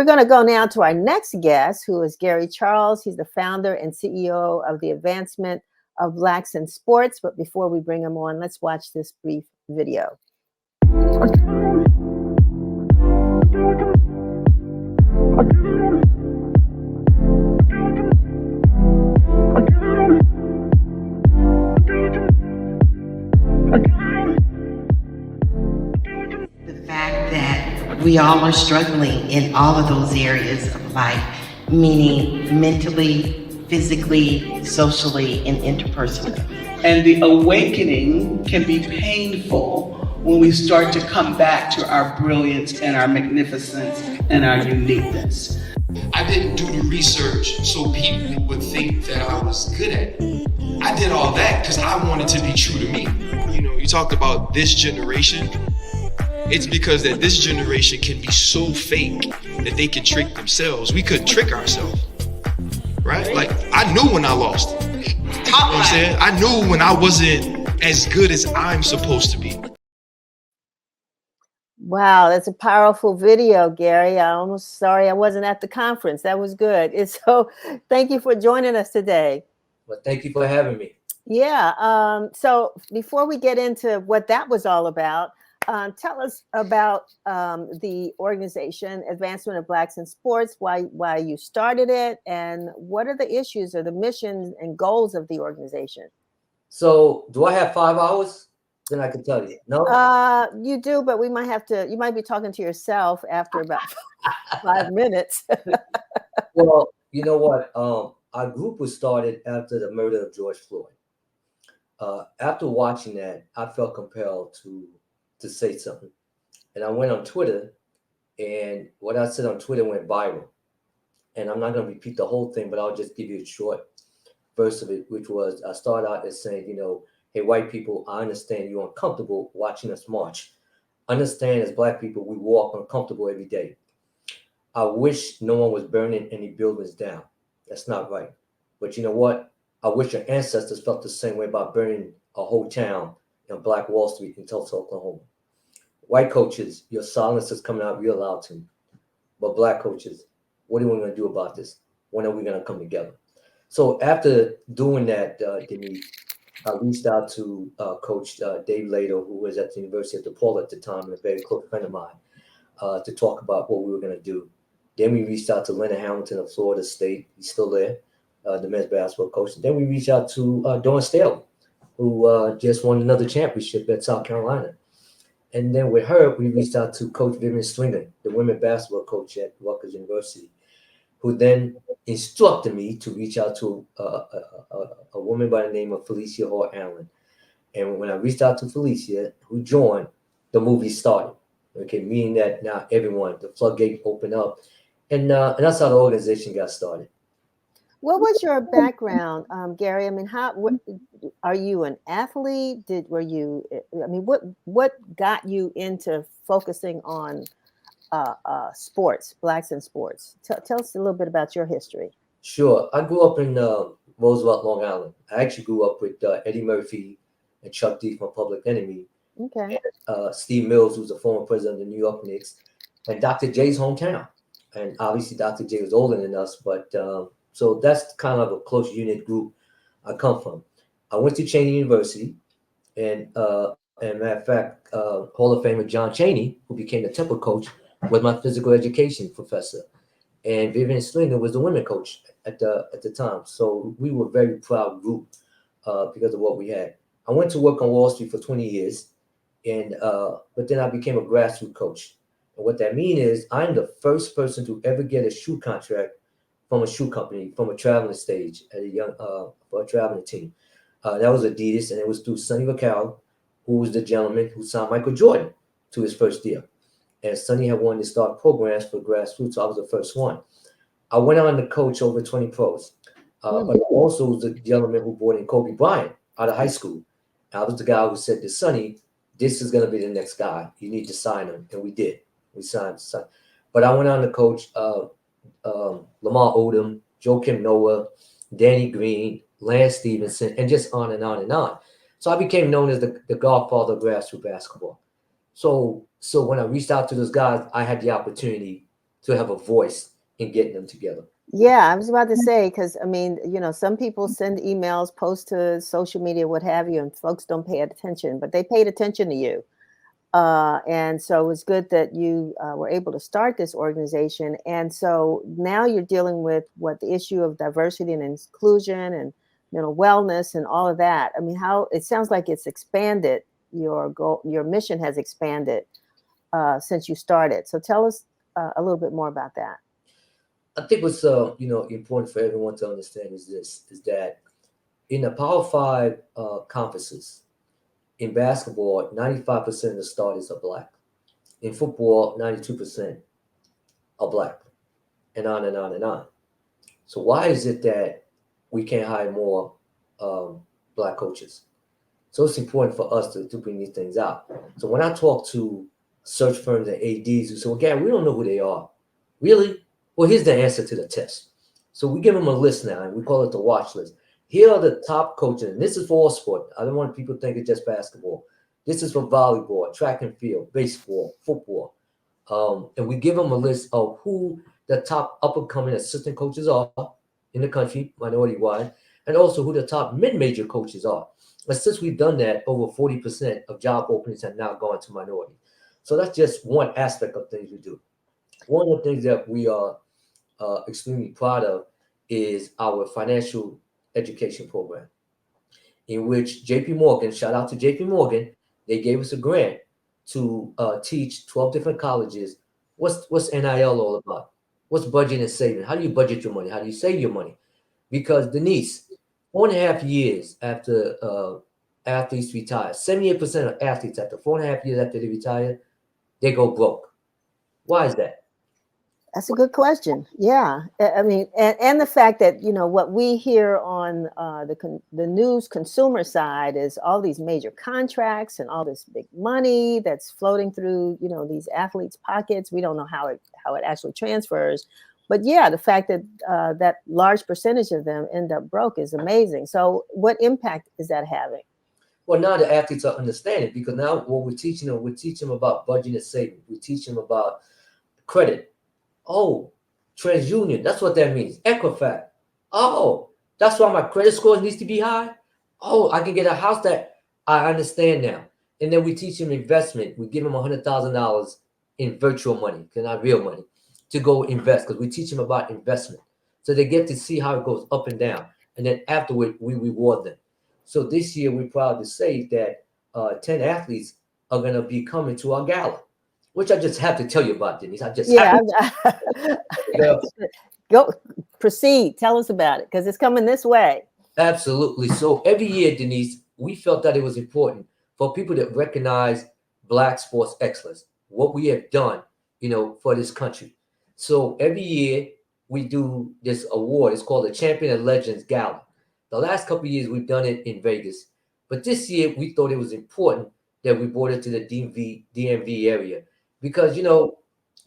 We're going to go now to our next guest, who is Gary Charles. He's the founder and CEO of the Advancement of Blacks in Sports. But before we bring him on, let's watch this brief video. We all are struggling in all of those areas of life, meaning mentally, physically, socially, and interpersonally. And the awakening can be painful when we start to come back to our brilliance and our magnificence and our uniqueness. I didn't do the research so people would think that I was good at it. I did all that because I wanted to be true to me. You know, you talked about this generation. It's because that this generation can be so fake that they can trick themselves. We couldn't trick ourselves, right? Like, I knew when I lost. You know what I'm saying? I knew when I wasn't as good as I'm supposed to be. Wow, that's a powerful video, Gary. I'm almost sorry I wasn't at the conference. That was good. So thank you for joining us today. Well, thank you for having me. Yeah. So before we get into what that was all about, tell us about the organization, Advancement of Blacks in Sports, why you started it, and what are the issues or the missions and goals of the organization? So do I have 5 hours? Then I can tell you. No? You do, but you might be talking to yourself after about 5 minutes. Well, you know what? Our group was started after the murder of George Floyd. After watching that, I felt compelled to say something. And I went on Twitter, and what I said on Twitter went viral. And I'm not going to repeat the whole thing, but I'll just give you a short verse of it, which was, I started out as saying, you know, hey, white people, I understand you're uncomfortable watching us march. Understand, as Black people, we walk uncomfortable every day. I wish no one was burning any buildings down. That's not right. But you know what? I wish your ancestors felt the same way about burning a whole town on Black Wall Street in Tulsa, Oklahoma. White coaches, your silence is coming out real loud to me. But Black coaches, what are we going to do about this? When are we going to come together? So after doing that, Denise, I reached out to Coach Dave Lato, who was at the University of DePaul at the time, and a very close friend of mine, to talk about what we were going to do. Then we reached out to Leonard Hamilton of Florida State. He's still there, the men's basketball coach. And then we reached out to Dawn Staley, who just won another championship at South Carolina. And then with her, we reached out to Coach Vivian Stringer, the women's basketball coach at Rutgers University, who then instructed me to reach out to a woman by the name of Felicia Hart Allen. And when I reached out to Felicia, who joined, the movie started. Okay, meaning that now everyone, the floodgate opened up. And that's how the organization got started. What was your background, Gary? I mean, what are you an athlete? What got you into focusing on sports, Blacks in sports? Tell us a little bit about your history. Sure. I grew up in Roosevelt, Long Island. I actually grew up with Eddie Murphy and Chuck D from Public Enemy. Okay. And, Steve Mills, who's the former president of the New York Knicks, and Dr. J's hometown. And obviously, Dr. J was older than us, but so that's kind of a close unit group I come from. I went to Cheney University, and matter of fact, Hall of Famer John Cheney, who became the Temple coach, was my physical education professor, and Vivian Slinger was the women coach at the time. So we were a very proud group because of what we had. I went to work on Wall Street for 20 years, and but then I became a grassroots coach. And what that means is I'm the first person to ever get a shoe contract from a shoe company, from a traveling stage at for a traveling team. That was Adidas, and it was through Sonny Vaccaro, who was the gentleman who signed Michael Jordan to his first deal. And Sonny had wanted to start programs for grassroots, so I was the first one. I went on to coach over 20 pros, but I also was the gentleman who brought in Kobe Bryant out of high school. I was the guy who said to Sonny, this is going to be the next guy. You need to sign him. And we did. We signed. But I went on to coach Lamar Odom, Joakim Noah, Danny Green, Lance Stevenson, and just on and on and on. So I became known as the godfather of grassroots basketball. So when I reached out to those guys, I had the opportunity to have a voice in getting them together. Yeah, I was about to say, because I mean, some people send emails, post to social media, what have you, and folks don't pay attention, but they paid attention to you. And so it was good that you were able to start this organization. And so now you're dealing with what the issue of diversity and inclusion and mental wellness and all of that. I mean, how it sounds like it's expanded. Your goal, your mission has expanded since you started. So tell us a little bit more about that. I think what's important for everyone to understand is that in the Power Five conferences in basketball, 95% of the starters are black. In football, 92% are black, and on and on and on. So why is it that we can't hire more black coaches? So it's important for us to bring these things out. So when I talk to search firms and ADs who say, well, Gary, we don't know who they are. Really? Well, here's the answer to the test. So we give them a list now, and we call it the watch list. Here are the top coaches, and this is for all sport. I don't want people to think it's just basketball. This is for volleyball, track and field, baseball, football. And we give them a list of who the top up-and-coming assistant coaches are in the country, minority-wide, and also who the top mid-major coaches are. But since we've done that, over 40% of job openings have now gone to minority. So that's just one aspect of things we do. One of the things that we are extremely proud of is our financial education program, in which JP Morgan, shout out to JP Morgan, they gave us a grant to teach 12 different colleges what's NIL all about, what's budgeting and saving, how do you budget your money, how do you save your money? Because Denise, 4.5 years after athletes retire, 78% of athletes after 4.5 years after they retire, they go broke. Why is that? That's a good question. Yeah, I mean, and the fact that what we hear on the news consumer side is all these major contracts and all this big money that's floating through these athletes' pockets. We don't know how it actually transfers, but yeah, the fact that that large percentage of them end up broke is amazing. So, what impact is that having? Well, now the athletes are understanding, because now what we're teaching them about budgeting and saving. We teach them about credit. Oh, TransUnion, that's what that means. Equifax. Oh, that's why my credit score needs to be high. Oh, I can get a house that I understand now. And then we teach them investment. We give them $100,000 in virtual money, not real money, to go invest, because we teach them about investment. So they get to see how it goes up and down. And then afterward, we reward them. So this year, we're proud to say that 10 athletes are going to be coming to our gala, which I just have to tell you about, Denise. Go proceed. Tell us about it, because it's coming this way. Absolutely. So every year, Denise, we felt that it was important for people to recognize Black sports excellence, what we have done, for this country. So every year we do this award. It's called the Champion of Legends Gala. The last couple of years we've done it in Vegas, but this year we thought it was important that we brought it to the DMV area, because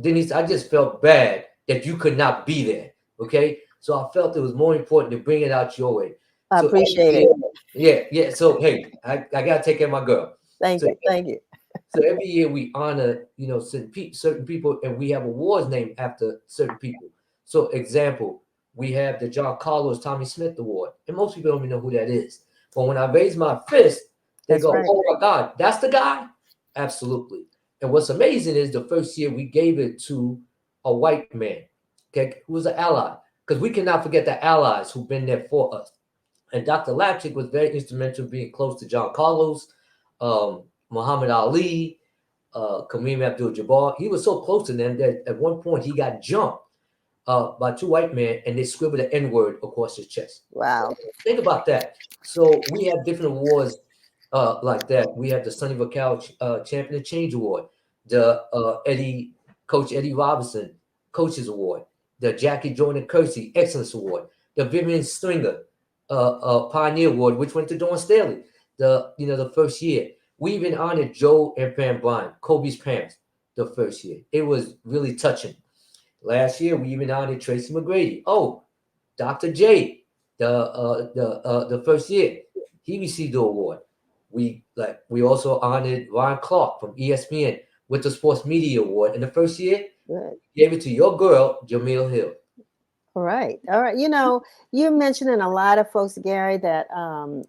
Denise, I just felt bad that you could not be there. Okay, so I felt it was more important to bring it out your way. I appreciate it. Yeah. So hey, I gotta take care of my girl. Thank you. So every year we honor certain people, and we have awards named after certain people. So example, we have the John Carlos Tommy Smith Award, and most people don't even know who that is. But when I raise my fist, they go, right. Oh my God, that's the guy? Absolutely. And what's amazing is the first year we gave it to a white man, okay, who was an ally, because we cannot forget the allies who've been there for us. And Dr. Lapchick was very instrumental in being close to John Carlos, Muhammad Ali, Kareem Abdul-Jabbar. He was so close to them that at one point he got jumped by two white men, and they scribbled the N-word across his chest. Wow. Think about that. So we have different awards like that. We have the Sonny Vaccaro Champion of Change Award, the Coach Eddie Robinson Coaches Award, the Jackie Jordan Kersey Excellence Award, the Vivian Stringer Pioneer Award, which went to Dawn Staley the first year. We even honored Joe and Pam Bryant, Kobe's parents, the first year. It was really touching. Last year, we even honored Tracy McGrady. Oh, Dr. J, the first year, he received the award. We also honored Ryan Clark from ESPN with the Sports Media Award in the first year. Good. Gave it to your girl, Jamil Hill. All right. All right. You know, you're mentioning a lot of folks, Gary, that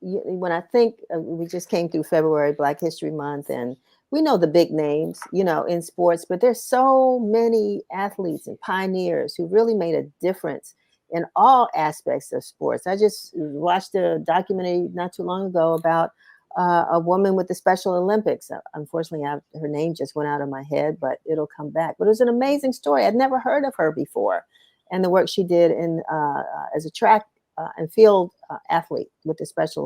when I think we just came through February, Black History Month, and we know the big names, you know, in sports, but there's so many athletes and pioneers who really made a difference in all aspects of sports. I just watched a documentary not too long ago about a woman with the Special Olympics. Unfortunately, her name just went out of my head, but it'll come back. But it was an amazing story. I'd never heard of her before, and the work she did in as a track and field athlete with the Special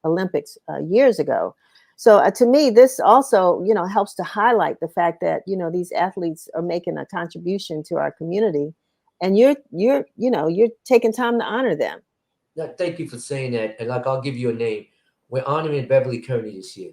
Olympics years ago. So to me, this also, you know, helps to highlight the fact that, you know, these athletes are making a contribution to our community, and you're taking time to honor them. Now, thank you for saying that. And like, I'll give you a name. We're honoring Beverly Kearney this year.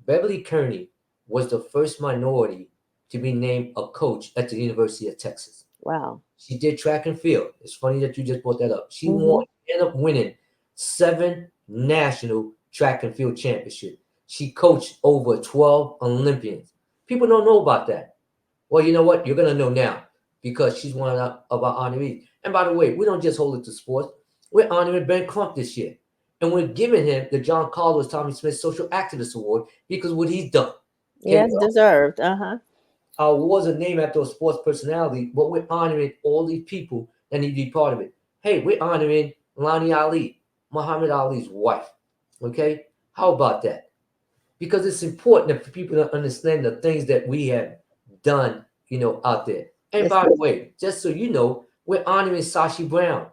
Beverly Kearney was the first minority to be named a coach at the University of Texas. Wow. She did track and field. It's funny that you just brought that up. She Mhm. ended up winning 7 national track and field championships. She coached over 12 Olympians. People don't know about that. Well, you know what? You're going to know now because she's one of our honorees. And by the way, we don't just hold it to sports. We're honoring Ben Crump this year. And we're giving him the John Carlos Tommy Smith Social Activist Award because of what he's done. Yes, deserved. Uh-huh. Our awards are named after a sports personality, but we're honoring all these people that need to be part of it. Hey, we're honoring Lani Ali, Muhammad Ali's wife. Okay? How about that? Because it's important for people to understand the things that we have done, you know, out there. And Yes. by the way, just so you know, we're honoring Sashi Brown,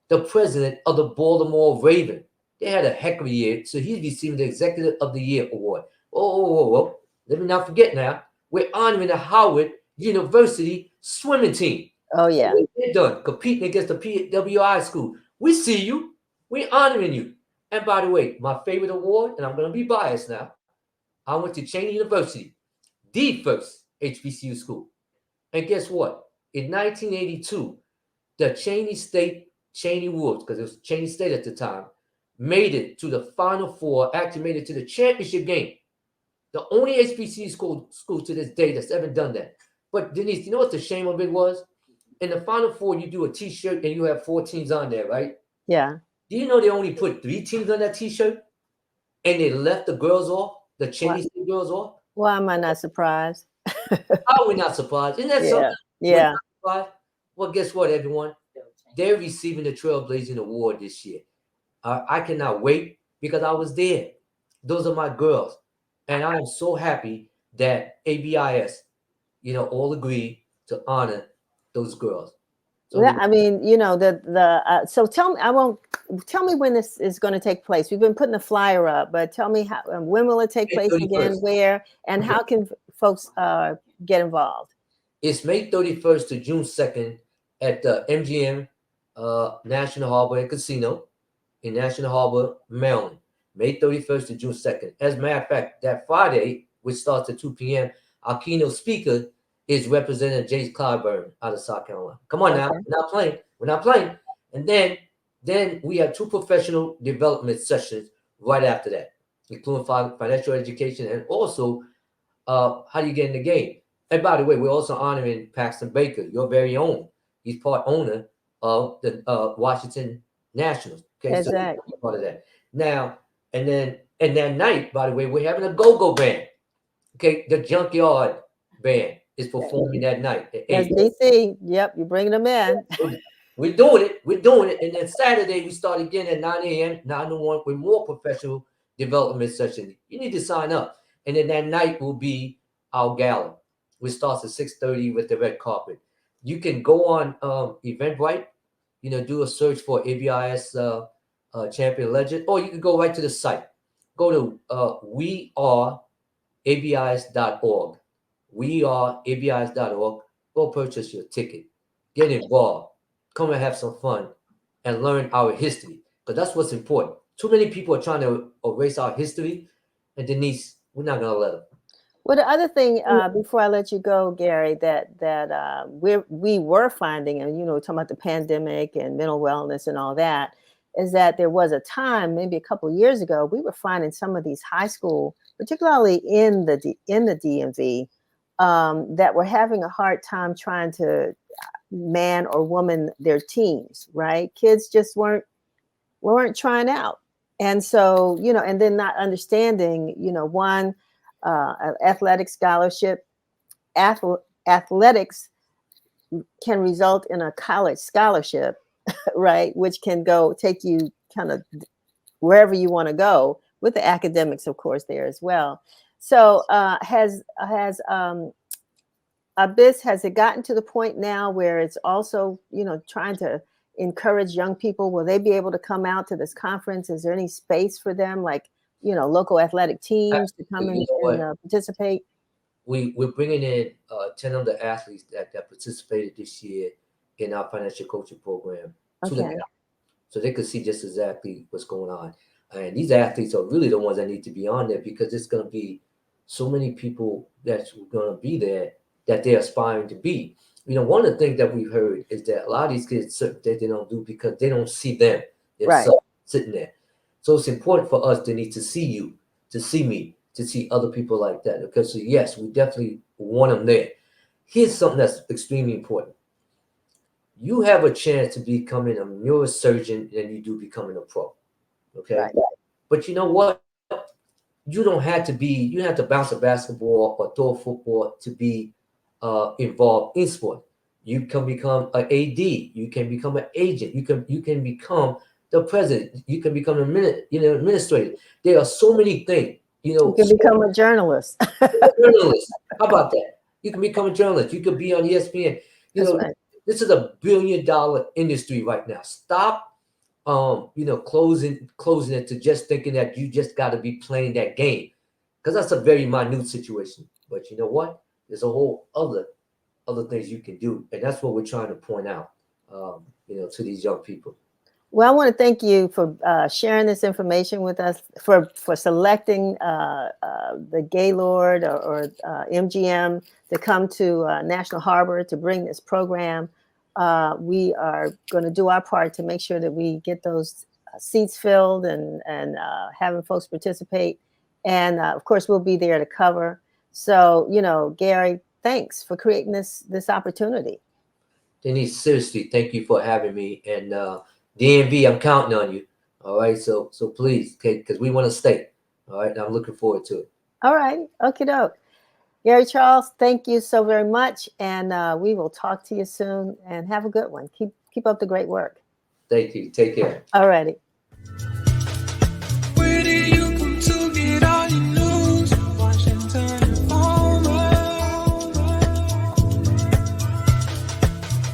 the president of the Baltimore Ravens. They had a heck of a year, so he's receiving the Executive of the Year award. Whoa. Let me not forget now. We're honoring the Howard University swimming team. Oh yeah. They're done competing against the PWI school. We see you. We're honoring you. And by the way, my favorite award, and I'm going to be biased now, I went to Cheney University, the first HBCU school. And guess what? In 1982, the Cheney Wolves, because it was Cheney State at the time, made it to the Final Four, actually made it to the championship game. The only HBCU school to this day that's ever done that. But Denise, you know what the shame of it was? In the Final Four, you do a T-shirt and you have 4 teams on there, right? Yeah. Do you know they only put 3 teams on that T-shirt, and they left the girls off, the Cheney State girls off? Why am I not surprised? How are we not surprised? Isn't that Yeah. something? We're Yeah. not surprised? Well, guess what, everyone? They're receiving the Trailblazing Award this year. I cannot wait because I was there. Those are my girls. And I am so happy that ABIS, you know, all agreed to honor those girls. So Yeah, I mean, you know, so tell me when this is going to take place. We've been putting the flyer up, but tell me when will it take May place again, 31st. where, and how can folks get involved? It's May 31st to June 2nd at the MGM National Harbor and Casino in National Harbor, Maryland. May 31st to June 2nd. As a matter of fact, that Friday, which starts at 2 p.m., our keynote speaker is Representative Jace Clyburn out of South Carolina. Come on now, Okay. we're not playing. And then we have 2 professional development sessions right after that, including financial education and also how do you get in the game. And by the way, we're also honoring Paxton Baker, your very own. He's part owner of the Washington Nationals. Okay, Exactly. so part of that. Now, and that night, by the way, we're having a go-go band. Okay, the Junkyard Band is performing that night at That's 8. DC. Yep, you're bringing them in. We're doing it. And then Saturday, we start again at 9 a.m., 9 to 1 with more professional development sessions. You need to sign up. And then that night will be our gala, which starts at 6:30 with the red carpet. You can go on Eventbrite, you know, do a search for ABIS Champion Legend, or you can go right to the site. Go to weareabis.org. Weareabis.org. Go purchase your ticket. Get involved. Come and have some fun and learn our history, because that's what's important. Too many people are trying to erase our history, and Denise, we're not going to let them. Well, the other thing, before I let you go, Gary, that we were finding, and you know, talking about the pandemic and mental wellness and all that, is that there was a time, maybe a couple of years ago, we were finding some of these high school, particularly in the DMV, that were having a hard time trying to man or woman their teams, right? Kids just weren't trying out. And so, and then not understanding, one, an athletic scholarship, athletics can result in a college scholarship, right? Which can take you kind of wherever you want to go, with the academics, of course, there as well. So has ABIS, has it gotten to the point now where it's also, trying to encourage young people? Will they be able to come out to this conference? Is there any space for them, like, local athletic teams to come and participate? We're bringing in 10 of the athletes that participated this year in our financial coaching program to the camp, so they could see just exactly what's going on. And these athletes are really the ones that need to be on there, because it's going to be so many people that's going to be there that they're aspiring to be. One of the things that we've heard is that a lot of these kids, that they don't do because they don't see them themselves sitting there. So it's important for us, Denise, to see you, to see me, to see other people like that. Because yes, we definitely want them there. Here's something that's extremely important. You have a chance to becoming a neurosurgeon than you do becoming a pro. Okay. Right. But you know what? You don't have to be, you have to bounce a basketball or throw a football to be involved in sport. You can become an AD. You can become an agent. You can become the president. You can become an administrator. There are so many things. You can become a journalist. Journalist. How about that? You can become a journalist. You could be on ESPN. This is $1 billion industry right now. Stop closing it to just thinking that you just got to be playing that game, because that's a very minute situation. But you know what? There's a whole other things you can do, and that's what we're trying to point out, to these young people. Well, I want to thank you for sharing this information with us, for selecting the Gaylord or MGM to come to National Harbor to bring this program. We are going to do our part to make sure that we get those seats filled and having folks participate. And of course, we'll be there to cover. So, Gary, thanks for creating this opportunity. Denise, seriously, thank you for having me. And DMV, I'm counting on you. All right. So please, okay, because we want to stay. All right. And I'm looking forward to it. All right. Okie doke. Gary Charles, thank you so very much. And we will talk to you soon, and have a good one. Keep up the great work. Thank you. Take care. All righty.